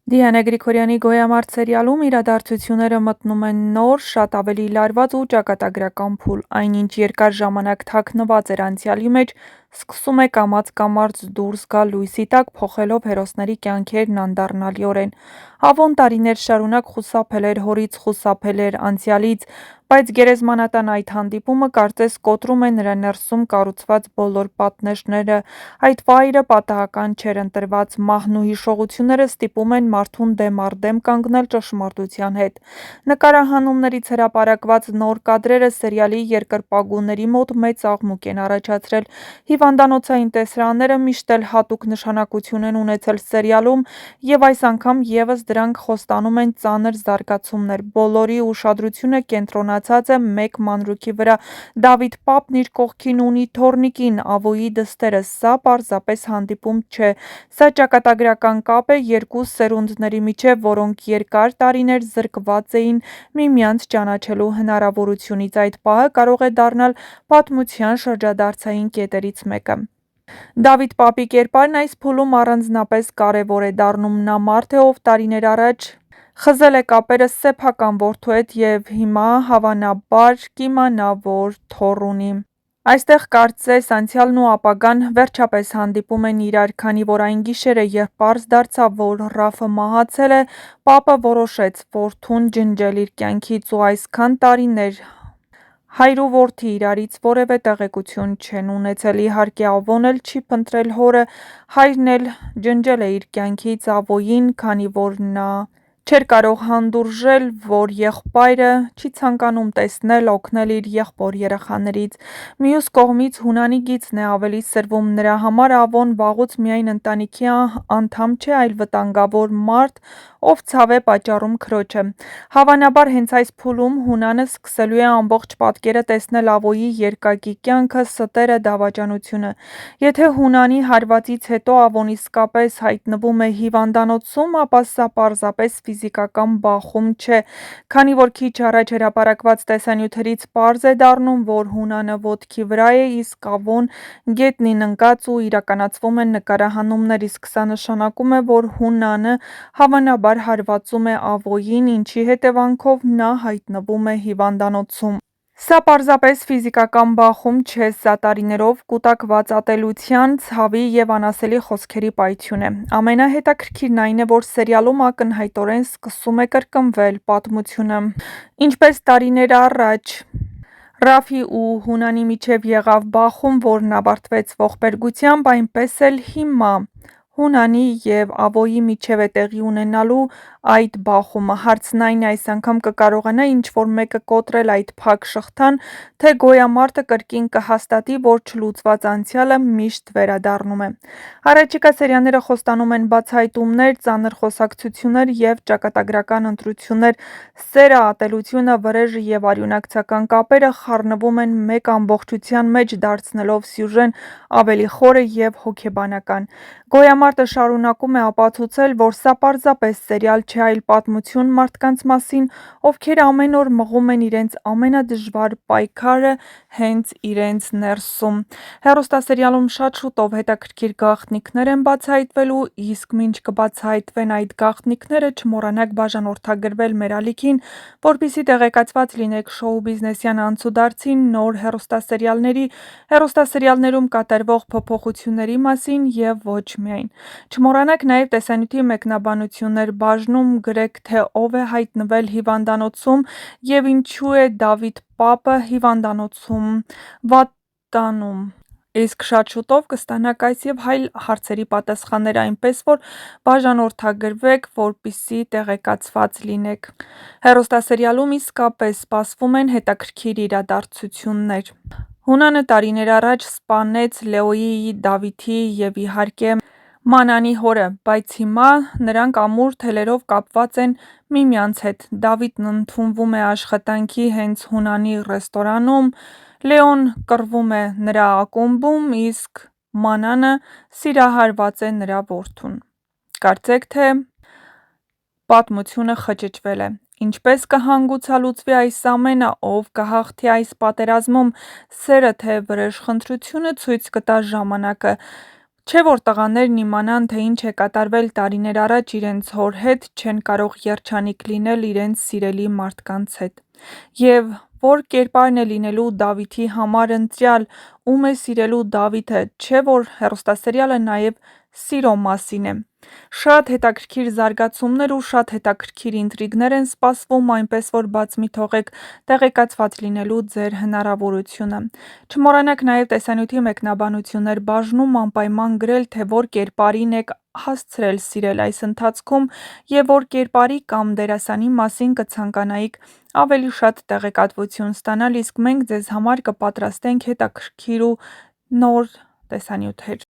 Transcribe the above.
Դիանա Գրիգորյանի «Գոյամարտ» սերիալում իրադարձությունները մտնում են նոր, շատ ավելի լարված ու ճակատագրական փուլ։ Այնինչ երկար ժամանակ թաքնված էր անցյալի մեջ, սկսում է կամաց-կամարց դուրս գալ լույսի տակ, փոխելով հերոսների կյանքերն անդառնալիորեն։ Ավոն տարիներ շարունակ խուսափել էր հորից, խուսափել էր անցյալից, բայց գերեզմանատան այդ հանդիպումը կարծես կոտրում է նրա ներսում կառուցված բոլոր պատնեշները։ Այդ վայրը պատահական չէր ընտրված, մահն ու հիշողությունները ստիպում են մարդուն դեմ առ դեմ կանգնել ճշմարտության հետ։ Նկարահանումներից հրապարակված նոր կադրերը սերիալի երկրպագուների մոտ մեծ աղմուկ են առաջացրել։ Հիվանդանոցային տեսարանները միշտ էլ հատուկ նշանակություն են ունեցել սերիալում, և այս անգամ ևս դրանք խոստանում են ծանր զարգացումներ։ Բոլորի ուշադրությունը կենտրոնացած է մեկ մանրուքի վրա։ Դավիթ Պապն իր կողքին ունի թոռնիկին, Ավոյի դստերը։ Սա պարզապես հանդիպում չէ, սա ճակատագրական կապ է երկու սերունդների միջև, որոնք երկար տարիներ զրկված էին միմյանց ճանաչելու հնարավորությունից։ Այդ պահը կարող է դառնալ պատմության շրջադարձային կետերից մեկը։ Դավիթ Պապի կերպարն այս փուլում առանձնապես կարևոր է դառնում։ Նա մարդ է, ով տարիներ առաջ խզել է կապերը սեփական որդու հետ և հիմա հավանաբար կիմանա, որ թոռ ունի։ Այստեղ կարծես անցյալն ու ապագան վերջապես հանդիպում են իրար, քանի որ այն գիշերը, երբ պարզ դարձավ, որ Ռաֆը մահացել է, Պապը որոշեց որդուն ջնջել իր կյանքից, ու այսքան տարիներ հայր ու որդի իրարից որևէ տեղեկություն չեն ունեցել։ Իհարկե Ավոն էլ չի փնտրել հորը, հայրն էլ ջնջել է իր կյանքից Ավոյին, քանի որ նա չէր կարող հանդուրժել, որ եղբայրը չի ցանկանում տեսնել, օգնել իր եղբոր երեխաներից։ Մյուս կողմից Հունանի գիծն է ավելի սրվում։ Նրա համար Ավոն վաղուց միայն ընտանիքի անդամ չէ, այլ վտանգավոր մարդ, ով ցավ է պատճառում քրոջը։ Հավանաբար հենց այս փուլում Հունանը սկսելու է ամբողջ պատկերը տեսնել Ավոյի երկակի կյանքը, ստերը, դավաճանությունը։ Եթե Հունանի հարվածից հետո Ավոն իսկապես հայտնվում է հիվանդանոցում, ապա սա պարզապես ֆիզիկական բախում չէ, քանի որ քիչ առաջ հրապարակված տեսանյութերից պարզ է դառնում, որ Հունանը ոտքի վրա է, իսկ Ավոն գետնին ընկած ու իրականացվում են նկարահանումներ, իսկ սա նշանակում է, որ Հունանը հավանաբար հարվածում է Ավոյին, ինչի հետևանքով նա հայտնվում է հիվանդանոցում։ Սա պարզապես ֆիզիկական բախում չէ, սա տարիներով կուտակված ատելության, ցավի և անասելի խոսքերի պայթյուն է։ Ամենահետաքրքիրն այն է, որ սերիալում ակնհայտորեն սկսում է կրկնվել պատմությունը։ Ինչպես տարիներ առաջ Ռաֆի ու Հունանի միջև եղավ բախում, որն ավարտվեց ողբերգությամբ, այնպես էլ հիմա Հունանի և Ավոյի միջև է տեղի ունենալու այդ բախումը։ Հարցն այն է՝ այս անգամ կկարողանա ինչ-որ մեկը կոտրել այդ փակ շղթան, թե գոյամարտը կրկին կհաստատի, որ չլուծված անցյալը միշտ վերադառնում է։ Առաջիկա սերիաները խոստանում են բացահայտումներ, ծանր խոսակցություններ և ճակատագրական ընտրություններ։ Սերը, ատելությունը, վրեժը և արյունակցական կապերը խառնվում են մեկ ամբողջության մեջ, դարձնելով սյուժեն ավելի խորը և հոգեբանական։ Գոյամարտը շարունակում է ապացուցել, որ սա պարզապես սերիալ չէ, այլ պատմություն մարդկանց մասին, ովքեր ամեն օր մղում են իրենց ամենադժվար պայքարը հենց իրենց ներսում։ Հեռուստասերիալում շատ շուտով հետաքրքիր գաղտնիքներ են բացահայտվելու, իսկ մինչ կբացահայտվեն այդ գաղտնիքները, չմոռանաք բաժանորդագրվել մեր ալիքին, որպեսզի տեղեկացված լինեք շոու-բիզնեսյան անցուդարձի, նոր հեռուստասերիալների, հեռուստասերիալներում կատարվող փոփոխությունների մասին և ոչ միայն։ Չմոռանաք նաև տեսանյութի մեկնաբանություններ բաժնում, գրեք, թե ով է հայտնվել հիվանդանոցում և ինչու է Դավիթ Պապը հիվանդանոցում վատանում։ Իսկ շատ շուտով կստանաք այս և այլ հարցերի պատասխանները, այնպես որ բաժանորդագրվեք, որպեսզի տեղեկացված լինեք։ Հեռուստասերիալում իսկապես սպասվում են հետաքրքիր իրադարձություններ։ Հունանը տարիներ առաջ սպանեց Լեոյի, Դավիթի և իհարկե Մանանի հորը, բայց հիմա նրանք ամուր թելերով կապված են միմյանց հետ։ Դավիթն ընդունվում է աշխատանքի հենց Հունանի ռեստորանում, Լեոն կռվում է նրա ակումբում, իսկ Մանանը սիրահարված է նրա որդուն։ Կարծեք թե պատմությունը խճճվել է։ Ինչպես կհանգուցալուծվի այս ամենը, ով կհաղթի այս պատերազմում, սերը թե վրեժխնդրությունը ցույց կտա ժամանակը։ Չէ որ տղաներն իմանան, թե ինչ է կատարվել տարիներ առաջ իրենց հոր հետ, չեն կարող երջանիկ լինել իրենց սիրելի մարդկանց հետ։ Եվ որ կերպարն է լինելու Դավիթի համար ընտրյալ, ում է սիրելու Դավիթը, չէ որ հեռուստասերիալը նաև սիրո մասին է։ Շատ հետաքրքիր զարգացումներ ու շատ հետաքրքիր ինտրիգներ են սպասվում, այնպես որ բաց մի թողեք տեղեկացված լինելու ձեր հնարավորությունը։ Չմոռանաք նաև տեսանյութի մեկնաբանություններ բաժնում անպայման գրել, թե որ կերպարին եք հասցրել սիրել այս ընթացքում և որ կերպարի կամ դերասանի մասին կցանկանայիք ավելի շատ տեղեկատվություն ստանալ, իսկ մենք ձեզ համար կպատրաստենք հետաքրքիր ու նոր տեսանյութեր։